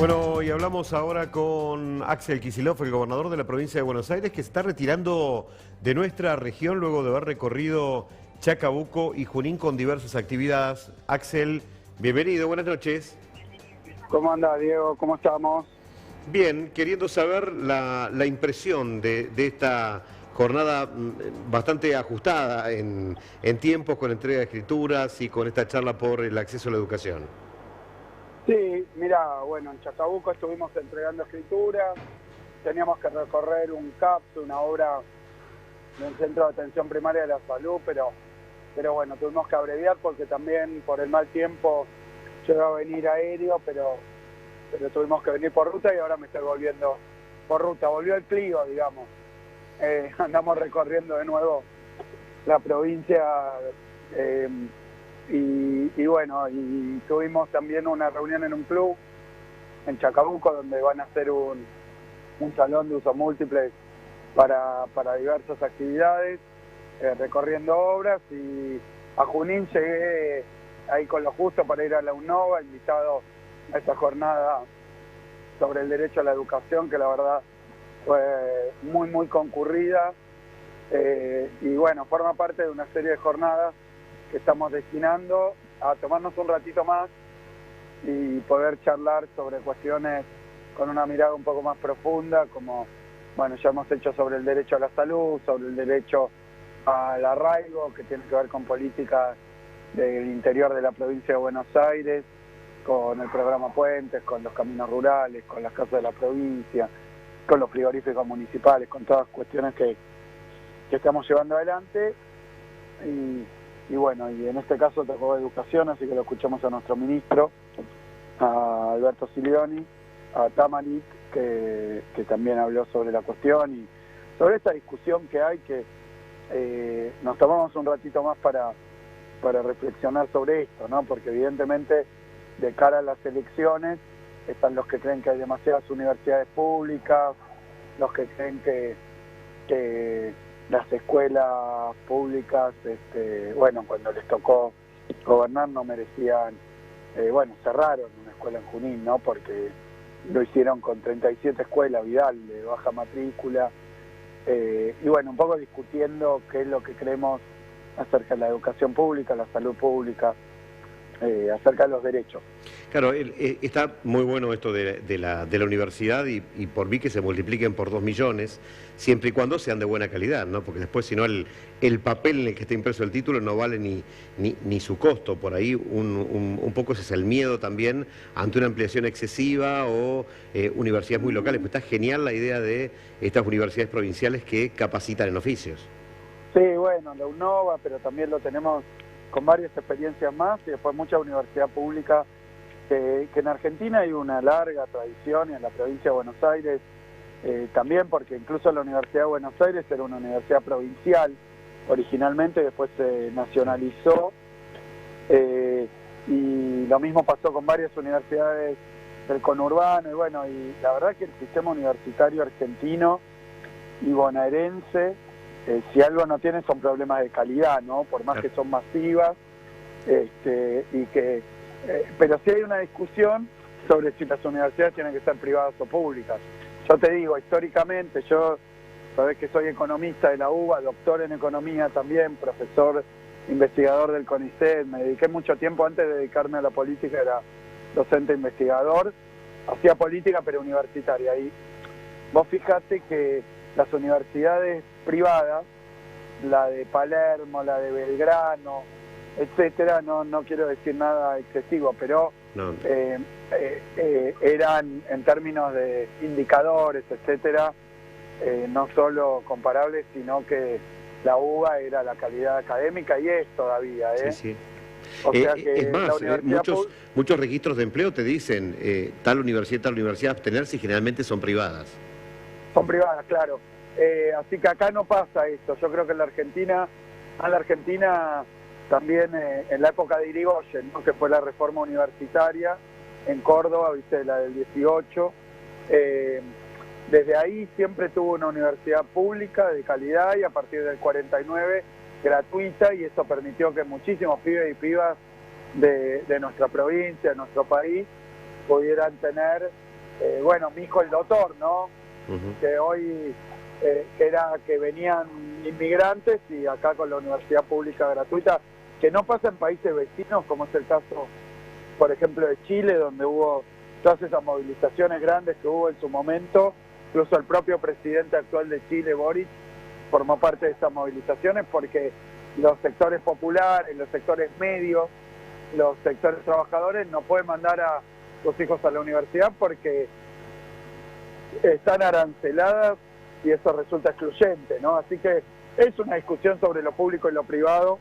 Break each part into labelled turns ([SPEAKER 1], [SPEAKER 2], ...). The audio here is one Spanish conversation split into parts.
[SPEAKER 1] Bueno, y hablamos ahora con Axel Kicillof, el gobernador de la provincia de Buenos Aires, que se está retirando de nuestra región luego de haber recorrido Chacabuco y Junín con diversas actividades. Axel, bienvenido, buenas noches.
[SPEAKER 2] ¿Cómo anda, Diego? ¿Cómo estamos?
[SPEAKER 1] Bien, queriendo saber la impresión de esta jornada bastante ajustada en tiempos, con entrega de escrituras y con esta charla por el acceso a la educación.
[SPEAKER 2] Sí, mira, bueno, en Chacabuco estuvimos entregando escrituras, teníamos que recorrer un CAPS, una obra de un centro de atención primaria de la salud, pero bueno, tuvimos que abreviar porque también por el mal tiempo llegó a venir aéreo, pero tuvimos que venir por ruta y ahora me estoy volviendo por ruta. Volvió el Clio, digamos. Andamos recorriendo de nuevo la provincia y bueno, y tuvimos también una reunión en un club en Chacabuco donde van a hacer un salón de uso múltiple para diversas actividades, recorriendo obras, y a Junín llegué ahí con lo justo para ir a la UNOVA, invitado a esta jornada sobre el derecho a la educación, que la verdad fue muy concurrida, y bueno, forma parte de una serie de jornadas que estamos destinando a tomarnos un ratito más y poder charlar sobre cuestiones con una mirada un poco más profunda, como bueno, ya hemos hecho sobre el derecho a la salud, sobre el derecho al arraigo, que tiene que ver con políticas del interior de la provincia de Buenos Aires, con el programa Puentes, con los caminos rurales, con las casas de la provincia, con los frigoríficos municipales, con todas las cuestiones que estamos llevando adelante. Y bueno, y en este caso tocó educación, así que lo escuchamos a nuestro ministro, a Alberto Silioni, a Tamarit, que también habló sobre la cuestión y sobre esta discusión que hay, que nos tomamos un ratito más para reflexionar sobre esto, ¿no? Porque evidentemente de cara a las elecciones están los que creen que hay demasiadas universidades públicas, los que creen que las escuelas públicas, bueno, cuando les tocó gobernar no merecían, bueno, cerraron una escuela en Junín, ¿no? Porque lo hicieron con 37 escuelas, Vidal, de baja matrícula, y bueno, un poco discutiendo qué es lo que creemos acerca de la educación pública, la salud pública, acerca de los derechos.
[SPEAKER 1] Claro, está muy bueno esto de la universidad y por mí que se multipliquen por 2 millones, siempre y cuando sean de buena calidad, ¿no? Porque después, si no, el papel en el que está impreso el título no vale ni su costo. Por ahí un poco ese es el miedo también ante una ampliación excesiva o universidades muy locales. Pues está genial la idea de estas universidades provinciales que capacitan en oficios.
[SPEAKER 2] Sí, bueno, la UNOVA, pero también lo tenemos con varias experiencias más, y después mucha universidad pública, que en Argentina hay una larga tradición, y en la provincia de Buenos Aires también, porque incluso la Universidad de Buenos Aires era una universidad provincial originalmente, después se nacionalizó, y lo mismo pasó con varias universidades del conurbano, y bueno, y la verdad que el sistema universitario argentino y bonaerense, si algo no tiene son problemas de calidad, ¿no? Por más que son masivas, pero sí hay una discusión sobre si las universidades tienen que ser privadas o públicas. Yo te digo, históricamente, yo sabés que soy economista de la UBA, doctor en economía también, profesor investigador del CONICET, me dediqué mucho tiempo antes de dedicarme a la política, era docente investigador, hacía política pero universitaria, y vos fijate que las universidades privadas, la de Palermo, la de Belgrano, etcétera, no quiero decir nada excesivo, pero no. Eran en términos de indicadores, etcétera, no solo comparables, sino que la UBA era la calidad académica y es todavía,
[SPEAKER 1] Sí, sí.
[SPEAKER 2] O sea que
[SPEAKER 1] es más,
[SPEAKER 2] la
[SPEAKER 1] muchos registros de empleo te dicen tal universidad abstenerse, y generalmente son privadas.
[SPEAKER 2] Son privadas, claro. Así que acá no pasa esto. Yo creo que en la Argentina también en la época de Irigoyen, ¿no? Que fue la reforma universitaria en Córdoba, viste, la del 18, desde ahí siempre tuvo una universidad pública de calidad, y a partir del 49 gratuita, y eso permitió que muchísimos pibes y pibas de nuestra provincia, de nuestro país, pudieran tener bueno, mi hijo el doctor, ¿no? Que hoy, que venían inmigrantes y acá con la universidad pública gratuita, que no pasa en países vecinos, como es el caso, por ejemplo, de Chile, donde hubo todas esas movilizaciones grandes que hubo en su momento. Incluso el propio presidente actual de Chile, Boric, formó parte de esas movilizaciones porque los sectores populares, los sectores medios, los sectores trabajadores no pueden mandar a sus hijos a la universidad porque están aranceladas y eso resulta excluyente, ¿no? Así que es una discusión sobre lo público y lo privado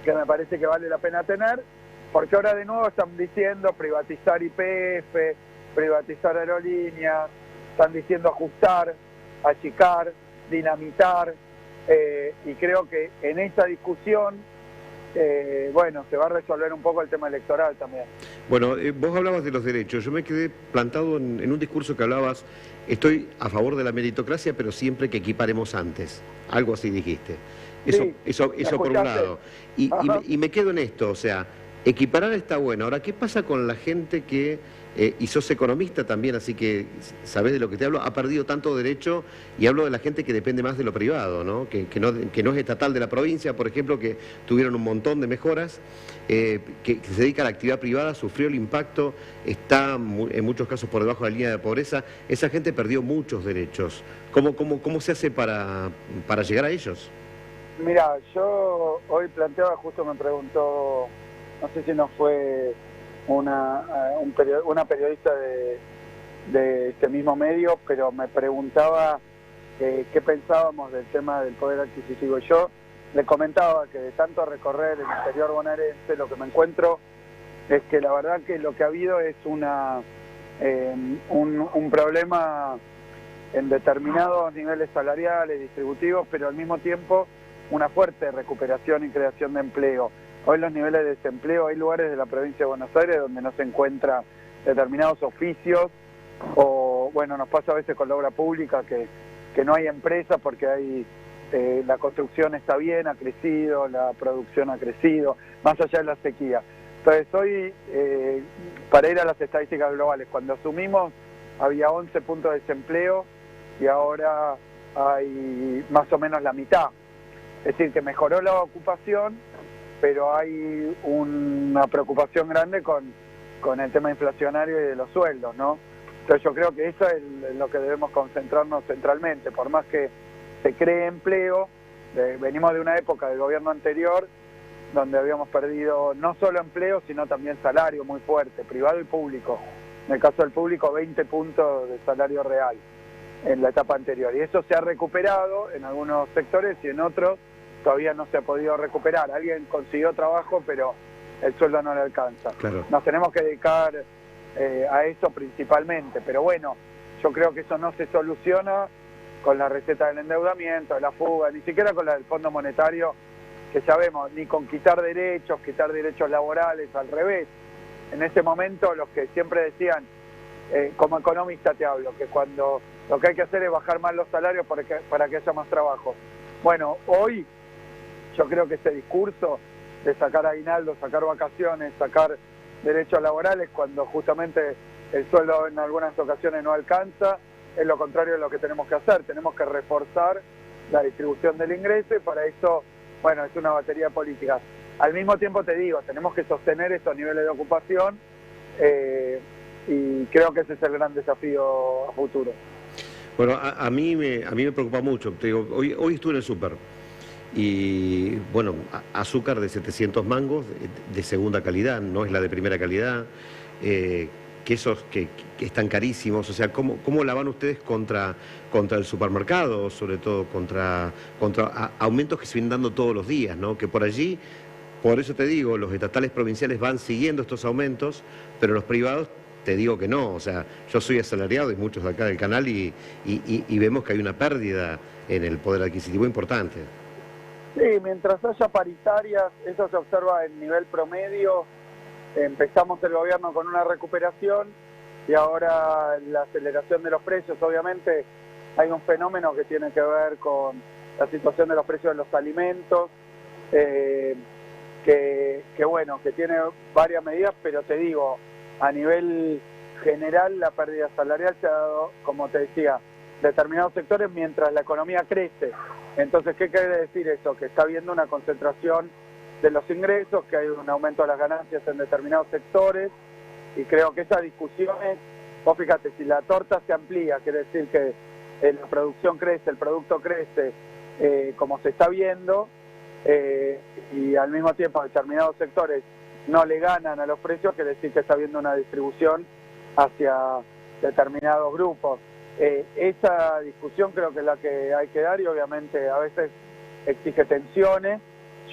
[SPEAKER 2] que me parece que vale la pena tener, porque ahora de nuevo están diciendo privatizar YPF, privatizar aerolíneas, están diciendo ajustar, achicar, dinamitar, y creo que en esa discusión, bueno, se va a resolver un poco el tema electoral también.
[SPEAKER 1] Bueno, vos hablabas de los derechos, yo me quedé plantado en un discurso que hablabas, estoy a favor de la meritocracia, pero siempre que equiparemos antes, algo así dijiste. Eso por un lado. Y me quedo en esto, o sea, equiparar está bueno. Ahora, ¿qué pasa con la gente que, y sos economista también, así que sabés de lo que te hablo, ha perdido tanto derecho, y hablo de la gente que depende más de lo privado, ¿no? Que no es estatal de la provincia, por ejemplo, que tuvieron un montón de mejoras, que se dedica a la actividad privada, sufrió el impacto, está en muchos casos por debajo de la línea de pobreza. Esa gente perdió muchos derechos. ¿Cómo se hace para llegar a ellos?
[SPEAKER 2] Mira, yo hoy planteaba, justo me preguntó, no sé si no fue una periodista de este mismo medio, pero me preguntaba qué pensábamos del tema del poder adquisitivo. Yo le comentaba que de tanto recorrer el interior bonaerense, lo que me encuentro es que la verdad que lo que ha habido es un problema en determinados niveles salariales, distributivos, pero al mismo tiempo una fuerte recuperación y creación de empleo. Hoy los niveles de desempleo, hay lugares de la provincia de Buenos Aires donde no se encuentran determinados oficios, o bueno, nos pasa a veces con la obra pública que no hay empresas porque hay la construcción está bien, ha crecido, la producción ha crecido, más allá de la sequía. Entonces hoy, para ir a las estadísticas globales, cuando asumimos había 11 puntos de desempleo y ahora hay más o menos la mitad. Es decir, que mejoró la ocupación, pero hay una preocupación grande con el tema inflacionario y de los sueldos, ¿no? Entonces yo creo que eso es lo que debemos concentrarnos centralmente. Por más que se cree empleo, venimos de una época del gobierno anterior donde habíamos perdido no solo empleo, sino también salario muy fuerte, privado y público. En el caso del público, 20 puntos de salario real en la etapa anterior. Y eso se ha recuperado en algunos sectores y en otros todavía no se ha podido recuperar. Alguien consiguió trabajo, pero el sueldo no le alcanza.
[SPEAKER 1] Claro.
[SPEAKER 2] Nos tenemos que dedicar a eso principalmente, pero bueno, yo creo que eso no se soluciona con la receta del endeudamiento, de la fuga, ni siquiera con la del Fondo Monetario, que sabemos, ni con quitar derechos laborales, al revés. En ese momento los que siempre decían, como economista te hablo, que cuando lo que hay que hacer es bajar más los salarios para que haya más trabajo. Bueno, hoy yo creo que ese discurso de sacar aguinaldo, sacar vacaciones, sacar derechos laborales, cuando justamente el sueldo en algunas ocasiones no alcanza, es lo contrario de lo que tenemos que hacer. Tenemos que reforzar la distribución del ingreso y para eso, bueno, es una batería de políticas. Al mismo tiempo te digo, tenemos que sostener estos niveles de ocupación y creo que ese es el gran desafío a futuro.
[SPEAKER 1] Bueno, a mí me preocupa mucho. Te digo, hoy estuve en el súper y, bueno, azúcar de 700 mangos de segunda calidad, no es la de primera calidad, quesos que están carísimos. O sea, ¿cómo la van ustedes contra el supermercado, sobre todo contra aumentos que se vienen dando todos los días, ¿no? Que por allí, por eso te digo, los estatales provinciales van siguiendo estos aumentos, pero los privados te digo que no. O sea, yo soy asalariado y muchos de acá del canal y vemos que hay una pérdida en el poder adquisitivo importante.
[SPEAKER 2] Sí, mientras haya paritarias, eso se observa en nivel promedio. Empezamos el gobierno con una recuperación y ahora la aceleración de los precios. Obviamente hay un fenómeno que tiene que ver con la situación de los precios de los alimentos, que bueno, que tiene varias medidas, pero te digo, a nivel general la pérdida salarial se ha dado, como te decía, determinados sectores mientras la economía crece. Entonces, ¿qué quiere decir esto? Que está habiendo una concentración de los ingresos, que hay un aumento de las ganancias en determinados sectores, y creo que esas discusiones, vos fíjate, si la torta se amplía, quiere decir que la producción crece, el producto crece, como se está viendo, y al mismo tiempo determinados sectores no le ganan a los precios, quiere decir que está habiendo una distribución hacia determinados grupos. Esa discusión creo que es la que hay que dar y obviamente a veces exige tensiones.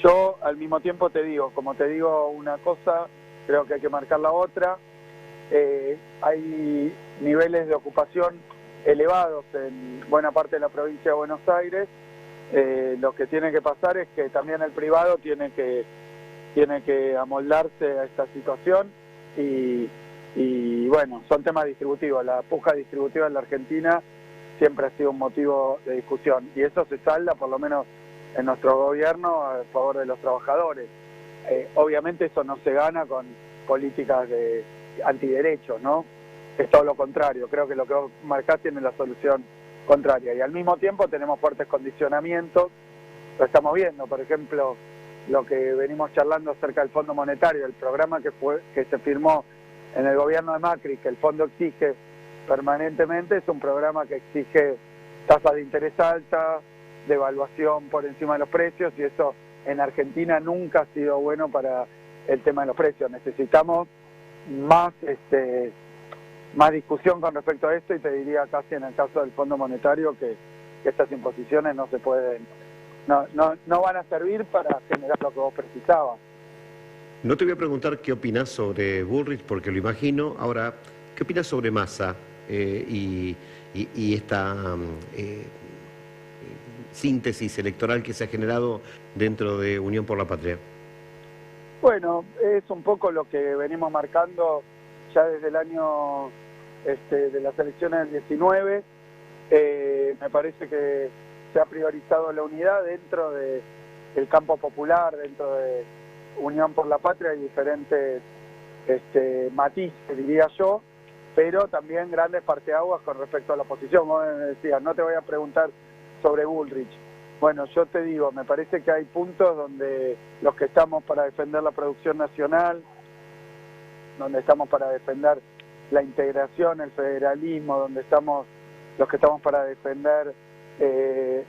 [SPEAKER 2] Yo al mismo tiempo te digo, como te digo una cosa, creo que hay que marcar la otra. Hay niveles de ocupación elevados en buena parte de la provincia de Buenos Aires. Lo que tiene que pasar es que también el privado tiene que amoldarse a esta situación y bueno, son temas distributivos. La puja distributiva en la Argentina siempre ha sido un motivo de discusión y eso se salda por lo menos en nuestro gobierno a favor de los trabajadores. Obviamente eso no se gana con políticas de antiderechos, ¿no? Es todo lo contrario. Creo que lo que vos marcás tiene la solución contraria y al mismo tiempo tenemos fuertes condicionamientos. Lo estamos viendo, por ejemplo, lo que venimos charlando acerca del Fondo Monetario, el programa que se firmó en el gobierno de Macri, que el fondo exige permanentemente, es un programa que exige tasas de interés altas, devaluación por encima de los precios, y eso en Argentina nunca ha sido bueno para el tema de los precios. Necesitamos más discusión con respecto a esto, y te diría casi en el caso del Fondo Monetario que estas imposiciones no se pueden, no van a servir para generar lo que vos precisabas.
[SPEAKER 1] No te voy a preguntar qué opinás sobre Bullrich, porque lo imagino. Ahora, ¿qué opinás sobre Massa y esta síntesis electoral que se ha generado dentro de Unión por la Patria?
[SPEAKER 2] Bueno, es un poco lo que venimos marcando ya desde el año de las elecciones del 19. Me parece que se ha priorizado la unidad dentro del campo popular, dentro de Unión por la Patria. Hay diferentes matices, diría yo, pero también grandes parteaguas con respecto a la oposición. Vos me decías, no te voy a preguntar sobre Bullrich. Bueno, yo te digo, me parece que hay puntos donde los que estamos para defender la producción nacional, donde estamos para defender la integración, el federalismo, donde estamos los que estamos para defender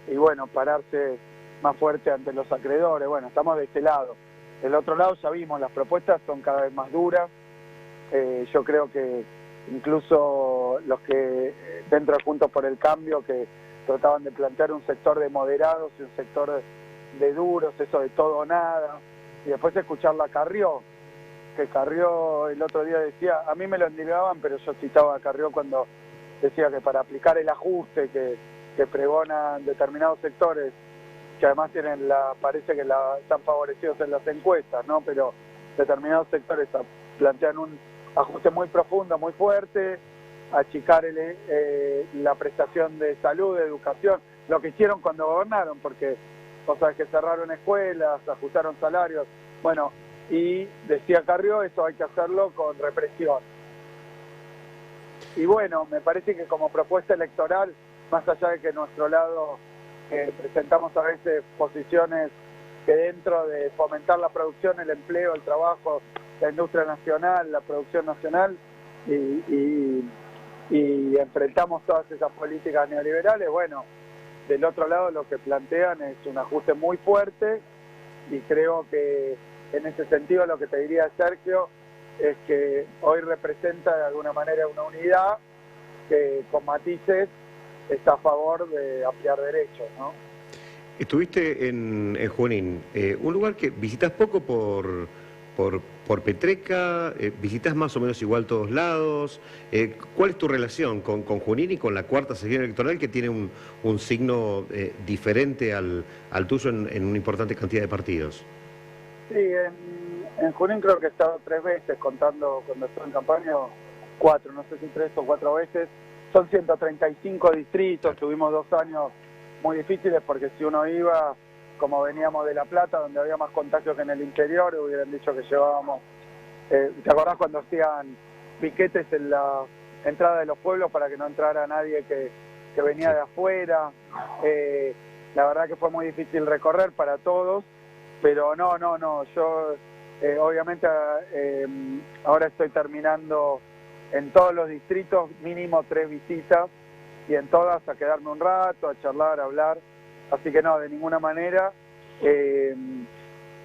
[SPEAKER 2] y bueno, pararse más fuerte ante los acreedores. Bueno, estamos de este lado. Del otro lado ya vimos, las propuestas son cada vez más duras. Yo creo que incluso los que dentro de Juntos por el Cambio, que trataban de plantear un sector de moderados y un sector de duros, eso de todo o nada, y después escucharla a Carrió, que Carrió el otro día decía, a mí me lo endilgaban, pero yo citaba a Carrió cuando decía que para aplicar el ajuste que pregonan determinados sectores, que además parece que están favorecidos en las encuestas, ¿no? Pero determinados sectores plantean un ajuste muy profundo, muy fuerte, achicar la prestación de salud, de educación, lo que hicieron cuando gobernaron, porque cosas que cerraron escuelas, ajustaron salarios, bueno, y decía Carrió, eso hay que hacerlo con represión. Y bueno, me parece que como propuesta electoral, más allá de que nuestro lado presentamos a veces posiciones que dentro de fomentar la producción, el empleo, el trabajo, la industria nacional, la producción nacional, y enfrentamos todas esas políticas neoliberales, bueno, del otro lado lo que plantean es un ajuste muy fuerte, y creo que en ese sentido lo que te diría Sergio es que hoy representa de alguna manera una unidad que con matices está a favor de ampliar derechos, ¿no?
[SPEAKER 1] Estuviste en Junín, un lugar que visitas poco por Petreca, visitas más o menos igual todos lados. ¿Cuál es tu relación con Junín y con la cuarta sección electoral, que tiene un signo diferente al tuyo en una importante cantidad de partidos?
[SPEAKER 2] Sí, en Junín creo que he estado 3 veces, contando cuando estuve en campaña, 4, no sé si 3 o 4 veces. Son 135 distritos, tuvimos 2 años muy difíciles porque si uno iba, como veníamos de La Plata, donde había más contagios que en el interior, hubieran dicho que llevábamos... ¿te acordás cuando hacían piquetes en la entrada de los pueblos para que no entrara nadie que venía de afuera. La verdad que fue muy difícil recorrer para todos, pero no, yo obviamente ahora estoy terminando en todos los distritos mínimo 3 visitas y en todas a quedarme un rato, a charlar, a hablar, así que no, de ninguna manera.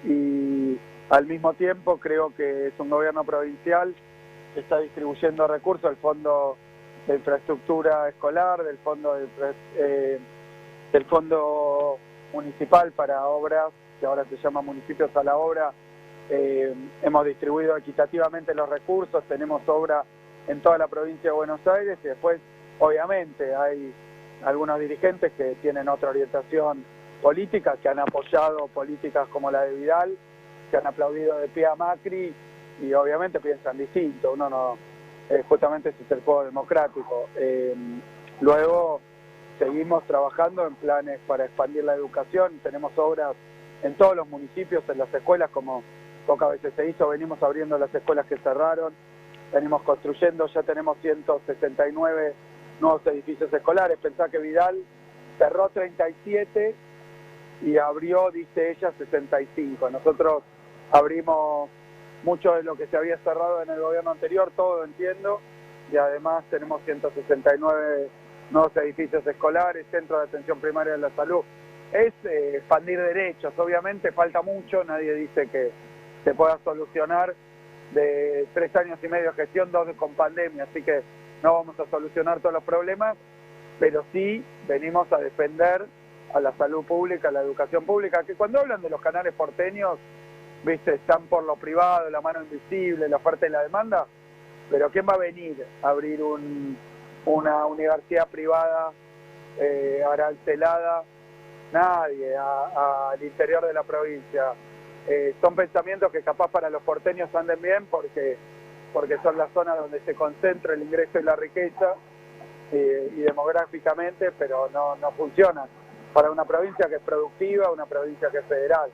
[SPEAKER 2] Y al mismo tiempo creo que es un gobierno provincial que está distribuyendo recursos del Fondo de Infraestructura Escolar, del Fondo Municipal para Obras, que ahora se llama Municipios a la Obra. Hemos distribuido equitativamente los recursos, tenemos obra en toda la provincia de Buenos Aires y después, obviamente, hay algunos dirigentes que tienen otra orientación política, que han apoyado políticas como la de Vidal, que han aplaudido de pie a Macri y obviamente piensan distinto. Uno no, justamente ese es el juego democrático. Luego seguimos trabajando en planes para expandir la educación, tenemos obras en todos los municipios, en las escuelas, como pocas veces se hizo, venimos abriendo las escuelas que cerraron, venimos construyendo, ya tenemos 169 nuevos edificios escolares. Pensá que Vidal cerró 37 y abrió, dice ella, 65. Nosotros abrimos mucho de lo que se había cerrado en el gobierno anterior, todo entiendo, y además tenemos 169 nuevos edificios escolares, centros de atención primaria de la salud. Es expandir derechos, obviamente falta mucho, nadie dice que se pueda solucionar de 3 años y medio de gestión, 2 con pandemia, así que no vamos a solucionar todos los problemas, pero sí venimos a defender a la salud pública, a la educación pública, que cuando hablan de los canales porteños, viste, están por lo privado, la mano invisible, la oferta y la demanda, pero ¿quién va a venir a abrir una universidad privada arancelada? Nadie, al interior de la provincia. Son pensamientos que capaz para los porteños anden bien porque son las zonas donde se concentra el ingreso y la riqueza y demográficamente, pero no funcionan para una provincia que es productiva, una provincia que es federal.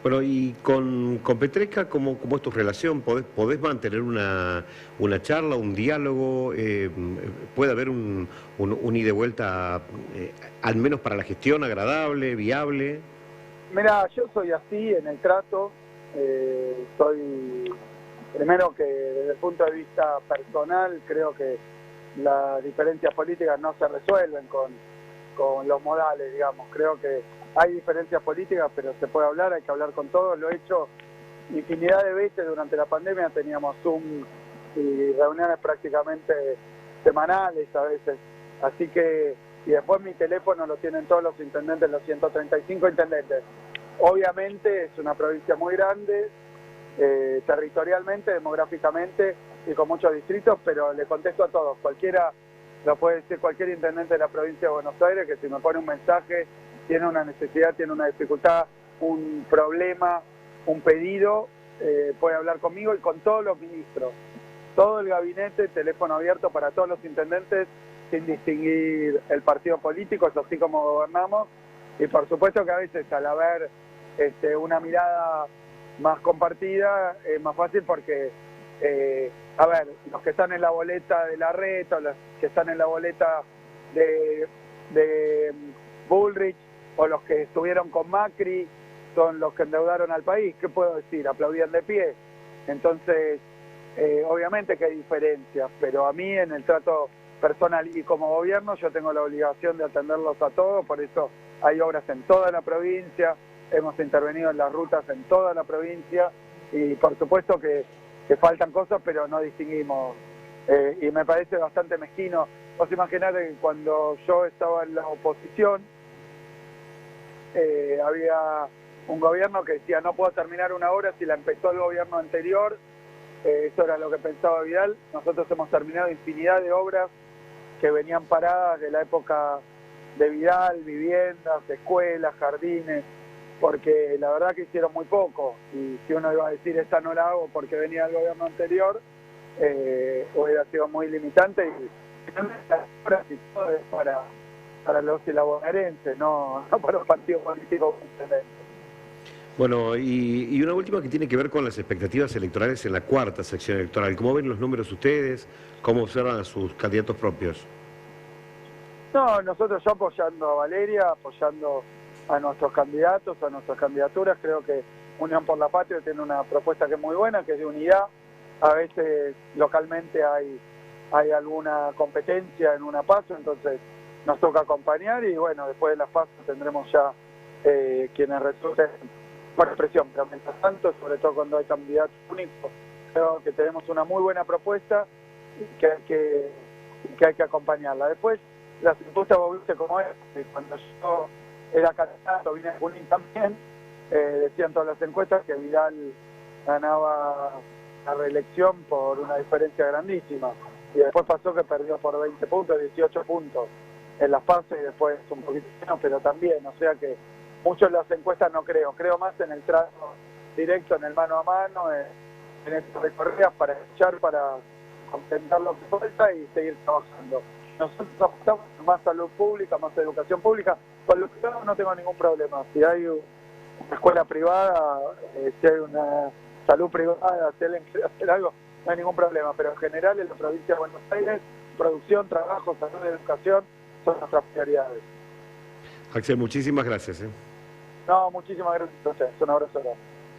[SPEAKER 1] Bueno, y con Petresca, ¿cómo es tu relación? ¿Podés mantener una charla, un diálogo? ¿Puede haber un ida y vuelta, al menos para la gestión, agradable, viable?
[SPEAKER 2] Mira, yo soy así en el trato. Soy, primero que desde el punto de vista personal, creo que las diferencias políticas no se resuelven con los modales, digamos. Creo que hay diferencias políticas, pero se puede hablar, hay que hablar con todos. Lo he hecho infinidad de veces durante la pandemia, teníamos Zoom y reuniones prácticamente semanales a veces. Así que, y después mi teléfono lo tienen todos los intendentes, los 135 intendentes. Obviamente es una provincia muy grande, territorialmente, demográficamente y con muchos distritos, pero le contesto a todos. Cualquiera lo puede decir, cualquier intendente de la provincia de Buenos Aires, que si me pone un mensaje, tiene una necesidad, tiene una dificultad, un problema, un pedido, puede hablar conmigo y con todos los ministros. Todo el gabinete, teléfono abierto para todos los intendentes, sin distinguir el partido político, es así como gobernamos. Y por supuesto que a veces al haber una mirada más compartida es más fácil porque, a ver, los que están en la boleta de Larreta, los que están en la boleta de Bullrich, o los que estuvieron con Macri, son los que endeudaron al país. ¿Qué puedo decir? Aplaudían de pie. Entonces, obviamente que hay diferencias, pero a mí en el trato personal y como gobierno yo tengo la obligación de atenderlos a todos, por eso hay obras en toda la provincia, hemos intervenido en las rutas en toda la provincia y por supuesto que faltan cosas, pero no distinguimos. Y me parece bastante mezquino. Vos imaginate que cuando yo estaba en la oposición, había un gobierno que decía no puedo terminar una obra si la empezó el gobierno anterior. Eso era lo que pensaba Vidal. Nosotros hemos terminado infinidad de obras que venían paradas de la época de Vidal, viviendas, escuelas, jardines, porque la verdad que hicieron muy poco, y si uno iba a decir esta no la hago porque venía del gobierno anterior, hubiera sido muy limitante, y las obras y todo es para los bonaerenses, no para los partidos políticos.
[SPEAKER 1] Bueno, y una última que tiene que ver con las expectativas electorales en la cuarta sección electoral. ¿Cómo ven los números ustedes? ¿Cómo observan a sus candidatos propios?
[SPEAKER 2] No, nosotros ya apoyando a Valeria, apoyando a nuestros candidatos, a nuestras candidaturas. Creo que Unión por la Patria tiene una propuesta que es muy buena, que es de unidad. A veces localmente hay alguna competencia en una PASO, entonces nos toca acompañar y bueno, después de las PASO tendremos ya quienes resulten por expresión. Pero mientras tanto, sobre todo cuando hay candidatos únicos, creo que tenemos una muy buena propuesta y que hay que acompañarla. Después, las encuestas, vos viste cómo es, cuando yo era candidato, vine a Junín también, decían todas las encuestas que Vidal ganaba la reelección por una diferencia grandísima, y después pasó que perdió por 20 puntos, 18 puntos en las fases, y después un poquito menos, pero también, o sea que mucho en las encuestas no creo más en el trato directo, en el mano a mano, en estas recorridas para escuchar, para comprender lo que falta y seguir trabajando. Nosotros apostamos más salud pública, más educación pública. Con lo que no tengo ningún problema. Si hay una escuela privada, si hay una salud privada, si alguien quiere hacer algo, no hay ningún problema. Pero en general, en la provincia de Buenos Aires, producción, trabajo, salud y educación son nuestras prioridades.
[SPEAKER 1] Axel, muchísimas gracias.
[SPEAKER 2] No, muchísimas gracias a ustedes. Un abrazo grande.